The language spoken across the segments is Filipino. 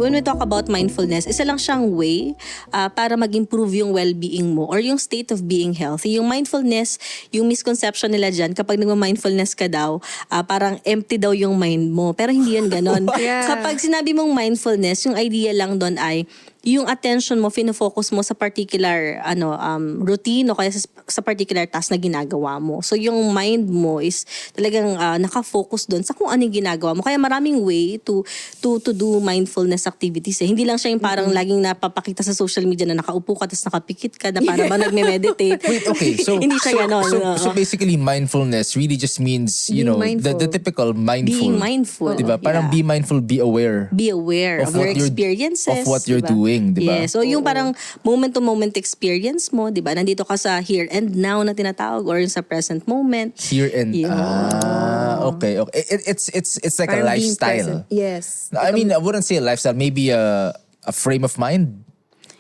when we talk about mindfulness, isa lang siyang way para mag-improve yung well-being mo or yung state of being healthy. Yung mindfulness, yung misconception nila dyan, kapag nagma-mindfulness ka daw, parang empty daw yung mind mo. Pero hindi yun ganon. Yeah. Kapag sinabi mong mindfulness, yung idea lang doon ay yung attention mo, fino-focus mo sa particular routine o kaya sa particular task na ginagawa mo. So yung mind mo is talagang naka-focus doon sa kung ano yung ginagawa mo. Kaya maraming way to do mindfulness activities. Hindi lang siya yung parang laging napapakita sa social media na nakaupo ka tapos nakapikit ka na parang ba nagme-meditate. Wait, okay. So, Hindi siya ganon. So basically, mindfulness really just means, you know, the typical mindful. Being mindful. Diba? Parang be mindful, be aware. Be aware of your experiences. Of what you're diba? doing, diba? Yeah. So yung parang moment-to-moment experience mo, diba? Nandito ka sa here and now na tinatawag or sa present moment. Here and okay. It's like Parang a being lifestyle. present. Yes. I mean, I wouldn't say a lifestyle, maybe a frame of mind.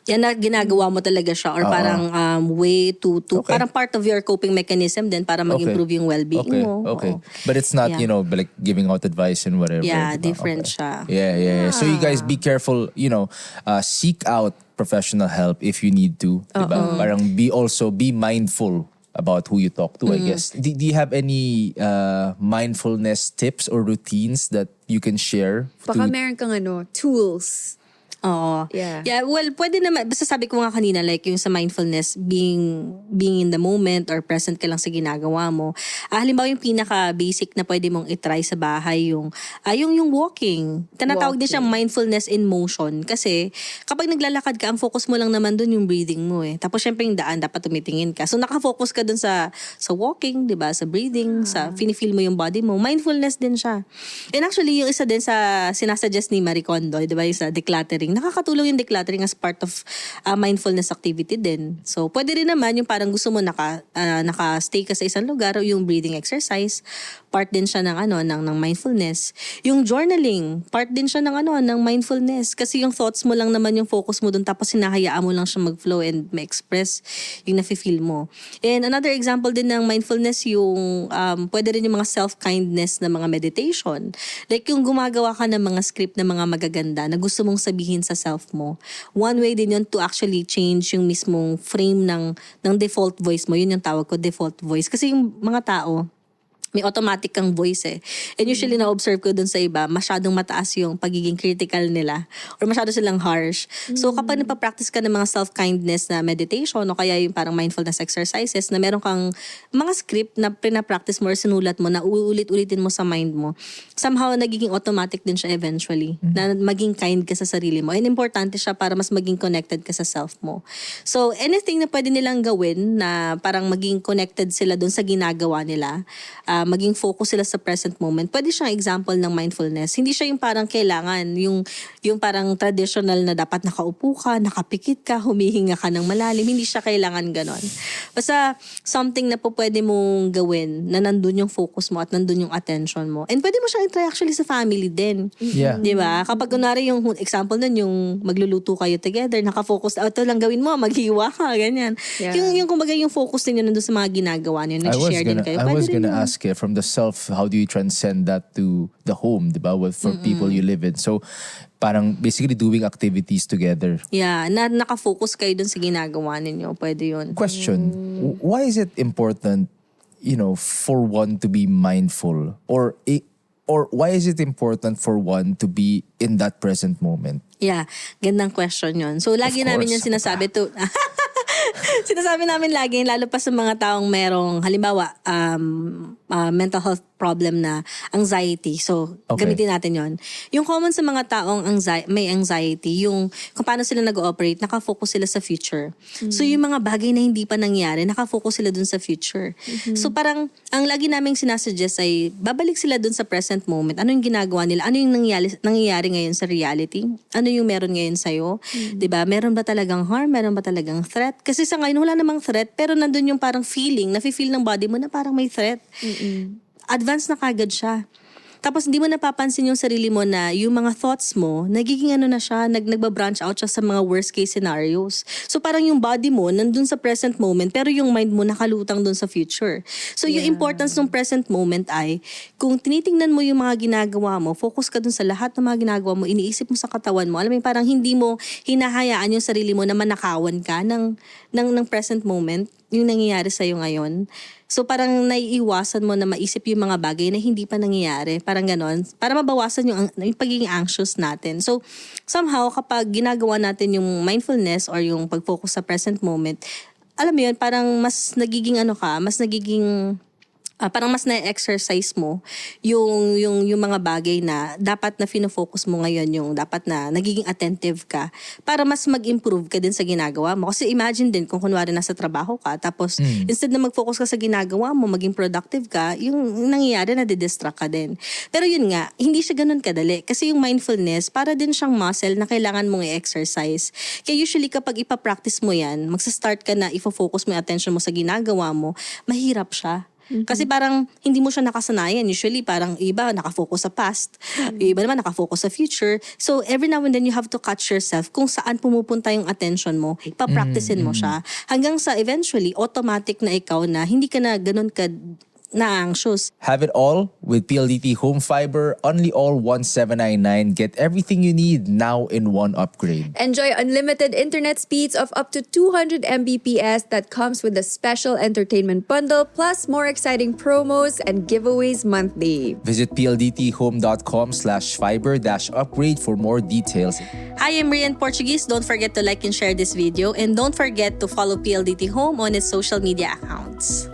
Yan na ginagawa mo talaga siya or parang way to Okay. parang part of your coping mechanism din para mag-improve yung well-being mo. Okay. Oo. But it's not, Yeah. you know, like giving out advice and whatever. Yeah, diba? different Okay. siya. Yeah. So you guys be careful, you know, seek out professional help if you need to. Diba? Parang be mindful about who you talk to, I guess. Do you have any mindfulness tips or routines that you can share? Baka meron kang tools. Oo. Yeah. Well, pwede naman. Basta sabi ko nga kanina, like yung sa mindfulness, being in the moment or present ka lang sa ginagawa mo. Halimbawa yung pinaka-basic na pwede mong itry sa bahay, yung walking. Tinatawag din siyang mindfulness in motion. Kasi kapag naglalakad ka, ang focus mo lang naman dun yung breathing mo eh. Tapos syempre yung daan, dapat tumitingin ka. So nakafocus ka dun sa walking, di ba? Sa breathing, sa feel mo yung body mo. Mindfulness din siya. And actually, yung isa din sa sinasuggest ni Marie Kondo, di ba? Yung sa decluttering. Nakakatulong yung decluttering as part of mindfulness activity din. So, pwede rin naman yung parang gusto mo naka-stay ka sa isang lugar o yung breathing exercise, part din siya ng ng mindfulness. Yung journaling, part din siya ng mindfulness kasi yung thoughts mo lang naman yung focus mo dun tapos hinahayaan mo lang siya mag-flow and ma-express yung nafe-feel mo. And another example din ng mindfulness yung pwede rin yung mga self-kindness na mga meditation. Like yung gumagawa ka ng mga script na mga magaganda na gusto mong sabihin sa self mo. One way din yun to actually change yung mismong frame ng default voice mo. Yun yung tawag ko, default voice. Kasi yung mga tao, may automatic kang voice eh. And usually na-observe ko dun sa iba, masyadong mataas yung pagiging critical nila or masyado silang harsh. So kapag napapractice ka ng mga self-kindness na meditation o kaya yung parang mindfulness exercises na meron kang mga script na pinapractice mo or sinulat mo na uulit-ulitin mo sa mind mo, somehow nagiging automatic din siya eventually na maging kind ka sa sarili mo. And importante siya para mas maging connected ka sa self mo. So anything na pwede nilang gawin na parang maging connected sila dun sa ginagawa nila, maging focus sila sa present moment. Pwede siyang example ng mindfulness. Hindi siya yung parang kailangan, yung parang traditional na dapat nakaupo ka, nakapikit ka, humihinga ka ng malalim. Hindi siya kailangan ganon. Basta something na po pwede mong gawin na nandun yung focus mo at nandun yung attention mo. And pwede mo siyang i-try actually sa family din. Yeah. Di ba? Kapag kunwari yung example nun, yung magluluto kayo together, nakafocus, ito lang gawin mo, maghiwa ka, ganyan. Yeah. Yung kumbaga yung focus ninyo nandun sa mga ginagawa niyo, nag-share din kayo. I was Pwede rin gonna yun. ask from the self, how do you transcend that to the home, diba? For people you live in. So, parang basically doing activities together. Yeah, nakafocus kayo dun sa ginagawa ninyo. Pwede yun. Question, why is it important, you know, for one to be mindful? Or why is it important for one to be in that present moment? Yeah, gandang question yun. So, lagi Of namin course. yung sinasabi to... Sinasabi namin lagi, lalo pa sa mga taong merong, halimbawa, mental health problem na anxiety. So, Okay. gamitin natin yon. Yung common sa mga taong may anxiety, yung kung paano sila nag-ooperate, nakafocus sila sa future. So, yung mga bagay na hindi pa nangyari, nakafocus sila dun sa future. So, parang, ang lagi naming sinasuggest ay, babalik sila dun sa present moment. Ano yung ginagawa nila? Ano yung nangyayari ngayon sa reality? Ano yung meron ngayon sa'yo? Diba? Meron ba talagang harm? Meron ba talagang threat? Kasi sa ngayon, wala namang threat, pero nandun yung parang feeling, nafe-feel ng body mo na parang may threat. Advance na kagad siya. Tapos hindi mo napapansin yung sarili mo na yung mga thoughts mo, nagiging ano na siya, nagbabranch out siya sa mga worst case scenarios. So parang yung body mo nandun sa present moment pero yung mind mo nakalutang dun sa future. So yung importance ng present moment ay kung tinitingnan mo yung mga ginagawa mo, focus ka dun sa lahat ng mga ginagawa mo, iniisip mo sa katawan mo. Alam mo, parang hindi mo hinahayaan yung sarili mo na manakawan ka ng present moment, yung nangyayari sa'yo ngayon. So parang naiiwasan mo na maisip yung mga bagay na hindi pa nangyayari. Parang ganon. Para mabawasan yung pagiging anxious natin. So somehow kapag ginagawa natin yung mindfulness or yung pag-focus sa present moment, alam mo yun, parang mas nagiging parang mas na-exercise mo yung mga bagay na dapat na fino-focus mo ngayon, yung dapat na nagiging attentive ka para mas mag-improve ka din sa ginagawa mo. Kasi imagine din kung kunwari nasa trabaho ka tapos instead na mag-focus ka sa ginagawa mo, maging productive ka, yung nangyayari na didistract ka din. Pero yun nga, hindi siya ganun kadali. Kasi yung mindfulness, para din siyang muscle na kailangan mong i-exercise. Kaya usually kapag ipapractice mo yan, magsa-start ka na ifo-focus mo yung attention mo sa ginagawa mo, mahirap siya. Kasi parang hindi mo siya nakasanayan. Usually parang iba nakafocus sa past, iba naman nakafocus sa future. So every now and then you have to catch yourself kung saan pumupunta yung attention mo, ipapracticein mo siya. Hanggang sa eventually automatic na ikaw na hindi ka na ganun ka na-anxious. Have it all with PLDT Home Fiber, only all 1799. Get everything you need now in one upgrade. Enjoy unlimited internet speeds of up to 200 Mbps that comes with a special entertainment bundle plus more exciting promos and giveaways monthly. Visit pldthome.com/fiber-upgrade for more details. Hi, I'm Rian Portuguese. Don't forget to like and share this video. And don't forget to follow PLDT Home on its social media accounts.